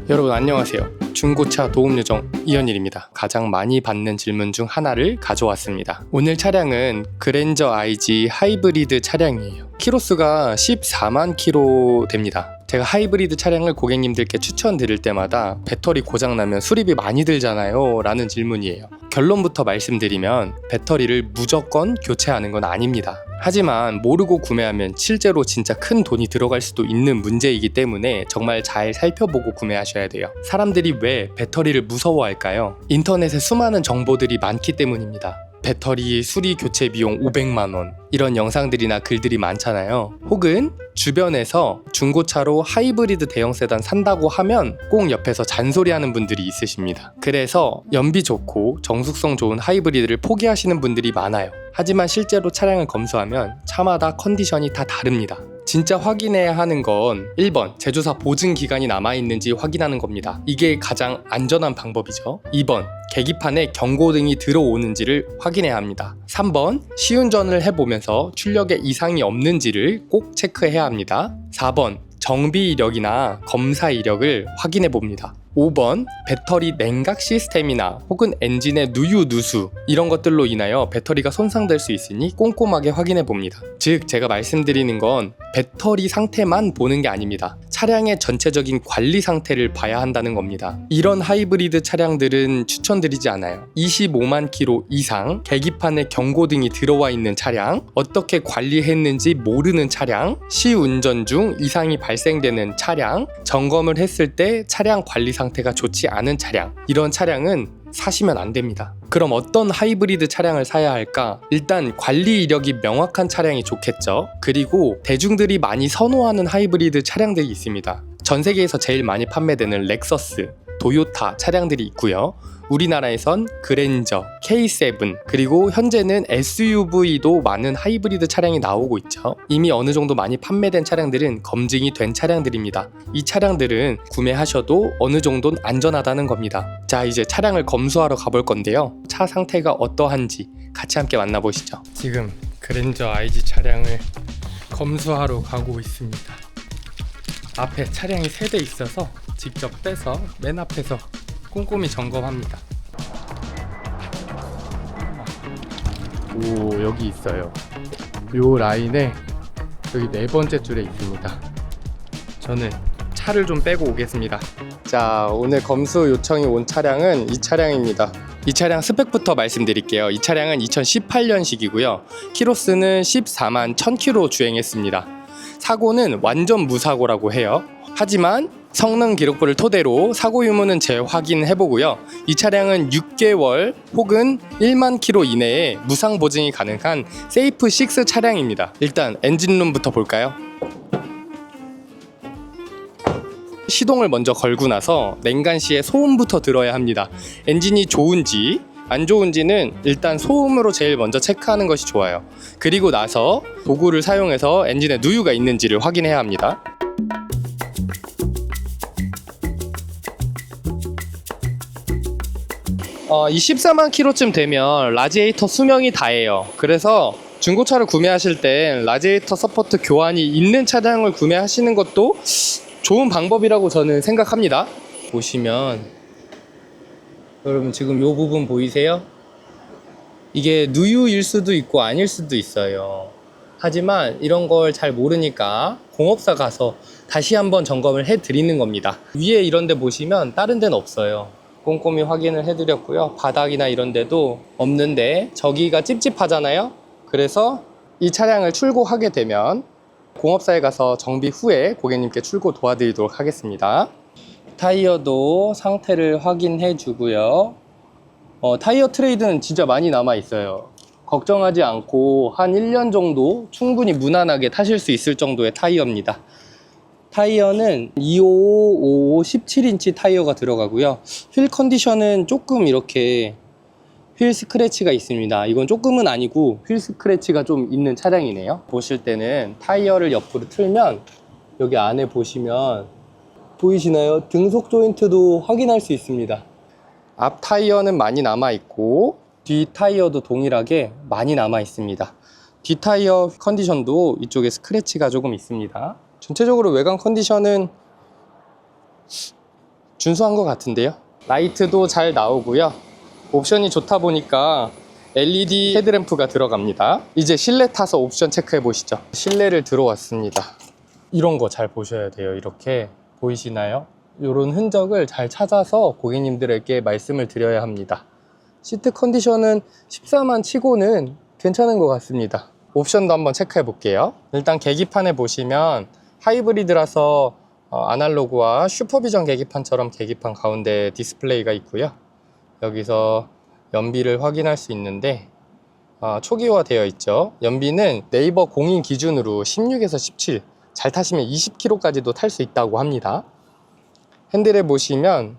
여러분 안녕하세요. 중고차 도움요정 이현일입니다. 가장 많이 받는 질문 중 하나를 가져왔습니다. 오늘 차량은 그랜저 IG 하이브리드 차량이에요. 키로수가 14만 킬로 됩니다. 제가 하이브리드 차량을 고객님들께 추천드릴 때마다 배터리 고장나면 수리비 많이 들잖아요 라는 질문이에요. 결론부터 말씀드리면 배터리를 무조건 교체하는 건 아닙니다. 하지만 모르고 구매하면 실제로 진짜 큰 돈이 들어갈 수도 있는 문제이기 때문에 정말 잘 살펴보고 구매하셔야 돼요. 사람들이 왜 배터리를 무서워할까요? 인터넷에 수많은 정보들이 많기 때문입니다. 배터리 수리 교체 비용 500만원 이런 영상들이나 글들이 많잖아요. 혹은 주변에서 중고차로 하이브리드 대형 세단 산다고 하면 꼭 옆에서 잔소리하는 분들이 있으십니다. 그래서 연비 좋고 정숙성 좋은 하이브리드를 포기하시는 분들이 많아요. 하지만 실제로 차량을 검수하면 차마다 컨디션이 다 다릅니다. 진짜 확인해야 하는 건 1번 제조사 보증 기간이 남아있는지 확인하는 겁니다. 이게 가장 안전한 방법이죠. 2번 계기판에 경고등이 들어오는지를 확인해야 합니다. 3번 시운전을 해보면서 출력에 이상이 없는지를 꼭 체크해야 합니다. 4번 정비 이력이나 검사 이력을 확인해 봅니다. 5번 배터리 냉각 시스템이나 혹은 엔진의 누유 누수 이런 것들로 인하여 배터리가 손상될 수 있으니 꼼꼼하게 확인해 봅니다. 즉 제가 말씀드리는 건 배터리 상태만 보는 게 아닙니다. 차량의 전체적인 관리 상태를 봐야 한다는 겁니다. 이런 하이브리드 차량들은 추천드리지 않아요. 25만 킬로 이상 계기판에 경고등이 들어와 있는 차량, 어떻게 관리했는지 모르는 차량, 시운전 중 이상이 발생되는 차량, 점검을 했을 때 차량 관리 상태가 좋지 않은 차량, 이런 차량은 사시면 안 됩니다. 그럼 어떤 하이브리드 차량을 사야 할까? 일단 관리 이력이 명확한 차량이 좋겠죠. 그리고 대중들이 많이 선호하는 하이브리드 차량들이 있습니다. 전 세계에서 제일 많이 판매되는 렉서스, 도요타 차량들이 있고요. 우리나라에선 그랜저, K7 그리고 현재는 SUV도 많은 하이브리드 차량이 나오고 있죠. 이미 어느 정도 많이 판매된 차량들은 검증이 된 차량들입니다. 이 차량들은 구매하셔도 어느 정도는 안전하다는 겁니다. 자, 이제 차량을 검수하러 가볼 건데요. 차 상태가 어떠한지 같이 함께 만나보시죠. 지금 그랜저 IG 차량을 검수하러 가고 있습니다. 앞에 차량이 3대 있어서 직접 빼서 맨 앞에서 꼼꼼히 점검합니다. 오, 여기 있어요. 요 라인에 여기 4번째 줄에 있습니다. 저는 차를 좀 빼고 오겠습니다. 자, 오늘 검수 요청이 온 차량은 이 차량입니다. 이 차량 스펙부터 말씀드릴게요. 이 차량은 2018년식이고요. 키로수는 14만 1000km 주행했습니다. 사고는 완전 무사고라고 해요. 하지만 성능 기록부를 토대로 사고 유무는 재확인해보고요. 이 차량은 6개월 혹은 1만 킬로 이내에 무상 보증이 가능한 세이프 6 차량입니다. 일단 엔진룸부터 볼까요? 시동을 먼저 걸고 나서 냉간 시에 소음부터 들어야 합니다. 엔진이 좋은지 안 좋은지는 일단 소음으로 제일 먼저 체크하는 것이 좋아요. 그리고 나서 도구를 사용해서 엔진에 누유가 있는지를 확인해야 합니다. 이 14만 킬로쯤 되면 라지에이터 수명이 다해요. 그래서 중고차를 구매하실 땐 라지에이터 서포트 교환이 있는 차량을 구매하시는 것도 좋은 방법이라고 저는 생각합니다. 보시면 여러분 지금 이 부분 보이세요? 이게 누유일 수도 있고 아닐 수도 있어요. 하지만 이런 걸 잘 모르니까 공업사 가서 다시 한번 점검을 해 드리는 겁니다. 위에 이런 데 보시면 다른 데는 없어요. 꼼꼼히 확인을 해드렸고요. 바닥이나 이런 데도 없는데 저기가 찝찝하잖아요. 그래서 이 차량을 출고하게 되면 공업사에 가서 정비 후에 고객님께 출고 도와드리도록 하겠습니다. 타이어도 상태를 확인해 주고요. 타이어 트레이드는 진짜 많이 남아 있어요. 걱정하지 않고 한 1년 정도 충분히 무난하게 타실 수 있을 정도의 타이어입니다. 타이어는 255 17인치 타이어가 들어가고요. 휠 컨디션은 조금 이렇게 휠 스크래치가 있습니다. 이건 조금은 아니고 휠 스크래치가 좀 있는 차량이네요. 보실 때는 타이어를 옆으로 틀면 여기 안에 보시면 보이시나요? 등속 조인트도 확인할 수 있습니다. 앞 타이어는 많이 남아 있고 뒤 타이어도 동일하게 많이 남아 있습니다. 뒤 타이어 컨디션도 이쪽에 스크래치가 조금 있습니다. 전체적으로 외관 컨디션은 준수한 것 같은데요. 라이트도 잘 나오고요. 옵션이 좋다 보니까 LED 헤드램프가 들어갑니다. 이제 실내 타서 옵션 체크해 보시죠. 실내를 들어왔습니다. 이런 거 잘 보셔야 돼요. 이렇게 보이시나요? 이런 흔적을 잘 찾아서 고객님들에게 말씀을 드려야 합니다. 시트 컨디션은 14만 치고는 괜찮은 것 같습니다. 옵션도 한번 체크해 볼게요. 일단 계기판에 보시면 하이브리드라서 아날로그와 슈퍼비전 계기판처럼 계기판 가운데 디스플레이가 있고요. 여기서 연비를 확인할 수 있는데 초기화 되어 있죠. 연비는 네이버 공인 기준으로 16에서 17, 잘 타시면 20km까지도 탈 수 있다고 합니다. 핸들에 보시면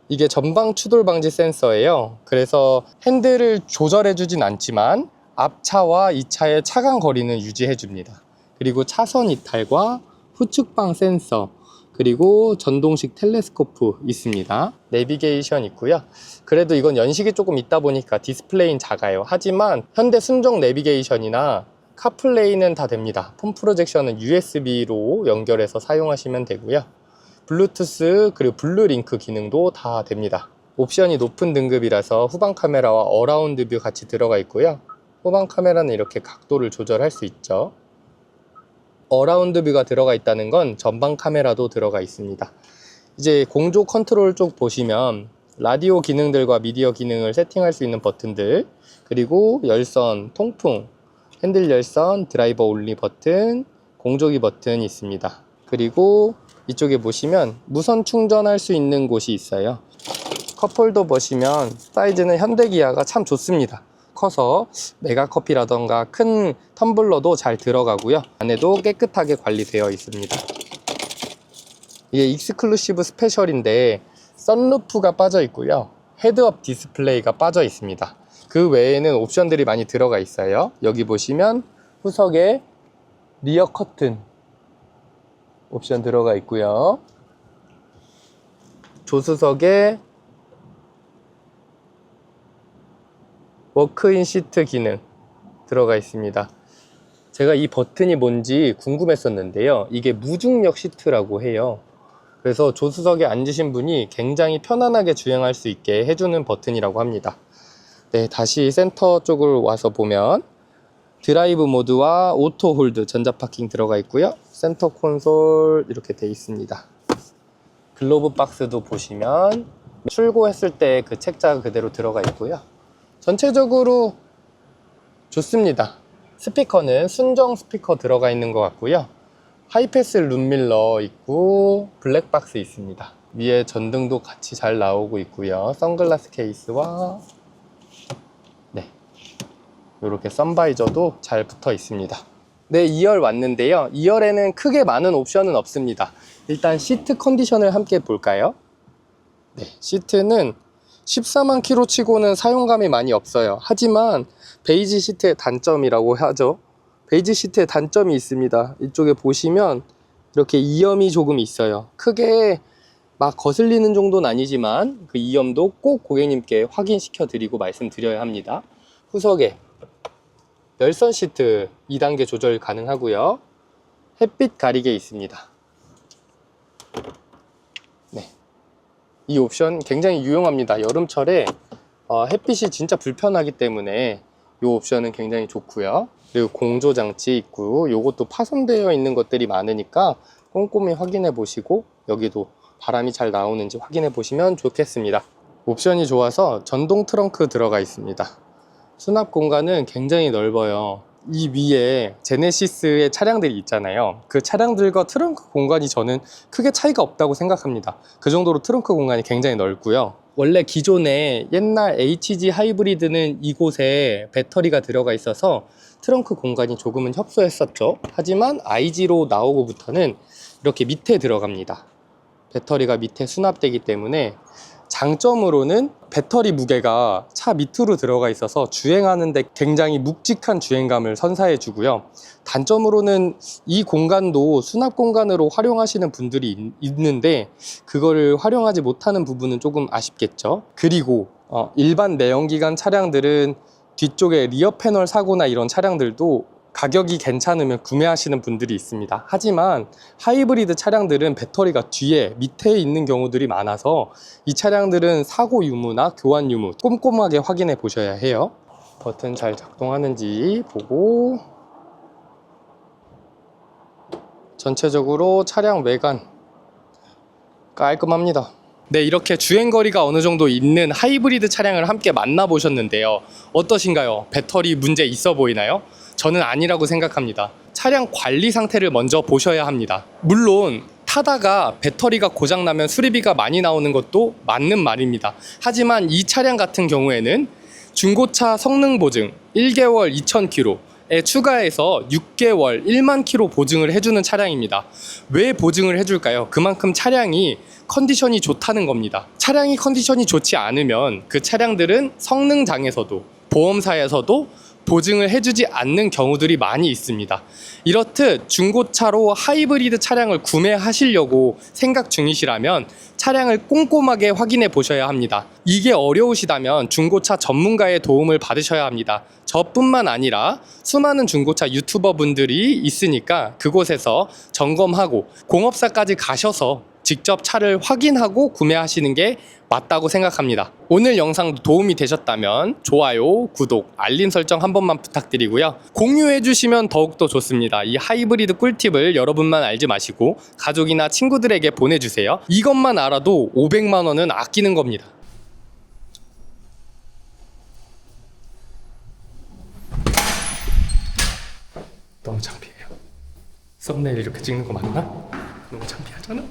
이게 전방 추돌 방지 센서예요. 그래서 핸들을 조절해 주진 않지만 앞차와 이 차의 차간 거리는 유지해 줍니다. 그리고 차선 이탈과 후측방 센서, 그리고 전동식 텔레스코프 있습니다. 내비게이션 있고요. 그래도 이건 연식이 조금 있다 보니까 디스플레이는 작아요. 하지만 현대 순정 내비게이션이나 카플레이는 다 됩니다. 폰 프로젝션은 USB로 연결해서 사용하시면 되고요. 블루투스 그리고 블루링크 기능도 다 됩니다. 옵션이 높은 등급이라서 후방 카메라와 어라운드 뷰 같이 들어가 있고요. 후방 카메라는 이렇게 각도를 조절할 수 있죠. 어라운드 뷰가 들어가 있다는 건 전방 카메라도 들어가 있습니다. 이제 공조 컨트롤 쪽 보시면 라디오 기능들과 미디어 기능을 세팅할 수 있는 버튼들, 그리고 열선, 통풍, 핸들 열선, 드라이버 올리 버튼, 공조기 버튼이 있습니다. 그리고 이쪽에 보시면 무선 충전할 수 있는 곳이 있어요. 컵홀더 보시면 사이즈는 현대기아가 참 좋습니다. 커서 메가커피라던가 큰 텀블러도 잘 들어가고요. 안에도 깨끗하게 관리되어 있습니다. 이게 익스클루시브 스페셜인데 선루프가 빠져 있고요. 헤드업 디스플레이가 빠져 있습니다. 그 외에는 옵션들이 많이 들어가 있어요. 여기 보시면 후석에 리어 커튼 옵션 들어가 있고요. 조수석에 워크인 시트 기능 들어가 있습니다. 제가 이 버튼이 뭔지 궁금했었는데요. 이게 무중력 시트라고 해요. 그래서 조수석에 앉으신 분이 굉장히 편안하게 주행할 수 있게 해주는 버튼이라고 합니다. 네, 다시 센터 쪽을 와서 보면 드라이브 모드와 오토 홀드 전자파킹 들어가 있고요. 센터 콘솔 이렇게 돼 있습니다. 글로브 박스도 보시면 출고했을 때 그 책자가 그대로 들어가 있고요. 전체적으로 좋습니다. 스피커는 순정 스피커 들어가 있는 것 같고요. 하이패스 룸밀러 있고 블랙박스 있습니다. 위에 전등도 같이 잘 나오고 있고요. 선글라스 케이스와 이렇게 선바이저도 잘 붙어 있습니다. 네, 2열 왔는데요. 2열에는 크게 많은 옵션은 없습니다. 일단 시트 컨디션을 함께 볼까요? 네, 시트는 14만 킬로 치고는 사용감이 많이 없어요. 하지만 베이지 시트의 단점이라고 하죠. 베이지 시트의 단점이 있습니다. 이쪽에 보시면 이렇게 이염이 조금 있어요. 크게 막 거슬리는 정도는 아니지만 그 이염도 꼭 고객님께 확인시켜 드리고 말씀드려야 합니다. 후석에 열선 시트 2단계 조절 가능하고요. 햇빛 가리개 있습니다. 네, 이 옵션 굉장히 유용합니다. 여름철에 햇빛이 진짜 불편하기 때문에 이 옵션은 굉장히 좋고요. 그리고 공조 장치 있고 요것도 파손되어 있는 것들이 많으니까 꼼꼼히 확인해 보시고 여기도 바람이 잘 나오는지 확인해 보시면 좋겠습니다. 옵션이 좋아서 전동 트렁크 들어가 있습니다. 수납 공간은 굉장히 넓어요. 이 위에 제네시스의 차량들이 있잖아요. 그 차량들과 트렁크 공간이 저는 크게 차이가 없다고 생각합니다. 그 정도로 트렁크 공간이 굉장히 넓고요. 원래 기존에 옛날 HG 하이브리드는 이곳에 배터리가 들어가 있어서 트렁크 공간이 조금은 협소했었죠. 하지만 IG로 나오고부터는 이렇게 밑에 들어갑니다. 배터리가 밑에 수납되기 때문에 장점으로는 배터리 무게가 차 밑으로 들어가 있어서 주행하는데 굉장히 묵직한 주행감을 선사해 주고요. 단점으로는 이 공간도 수납 공간으로 활용하시는 분들이 있는데 그거를 활용하지 못하는 부분은 조금 아쉽겠죠. 그리고 일반 내연기관 차량들은 뒤쪽에 리어 패널 사고나 이런 차량들도 가격이 괜찮으면 구매하시는 분들이 있습니다. 하지만 하이브리드 차량들은 배터리가 뒤에 밑에 있는 경우들이 많아서 이 차량들은 사고 유무나 교환 유무 꼼꼼하게 확인해 보셔야 해요. 버튼 잘 작동하는지 보고, 전체적으로 차량 외관 깔끔합니다. 네, 이렇게 주행거리가 어느 정도 있는 하이브리드 차량을 함께 만나보셨는데요. 어떠신가요? 배터리 문제 있어 보이나요? 저는 아니라고 생각합니다. 차량 관리 상태를 먼저 보셔야 합니다. 물론 타다가 배터리가 고장나면 수리비가 많이 나오는 것도 맞는 말입니다. 하지만 이 차량 같은 경우에는 중고차 성능 보증 1개월 2,000km에 추가해서 6개월 1만 km 보증을 해주는 차량입니다. 왜 보증을 해줄까요? 그만큼 차량이 컨디션이 좋다는 겁니다. 차량이 컨디션이 좋지 않으면 그 차량들은 성능장에서도 보험사에서도 보증을 해주지 않는 경우들이 많이 있습니다. 이렇듯 중고차로 하이브리드 차량을 구매하시려고 생각 중이시라면 차량을 꼼꼼하게 확인해 보셔야 합니다. 이게 어려우시다면 중고차 전문가의 도움을 받으셔야 합니다. 저뿐만 아니라 수많은 중고차 유튜버 분들이 있으니까 그곳에서 점검하고 공업사까지 가셔서 직접 차를 확인하고 구매하시는 게 맞다고 생각합니다. 오늘 영상도 도움이 되셨다면 좋아요, 구독, 알림 설정 한 번만 부탁드리고요. 공유해 주시면 더욱더 좋습니다. 이 하이브리드 꿀팁을 여러분만 알지 마시고 가족이나 친구들에게 보내주세요. 이것만 알아도 500만 원은 아끼는 겁니다. 너무 창피해요. 썸네일 이렇게 찍는 거 맞나? 너무 창피하잖아.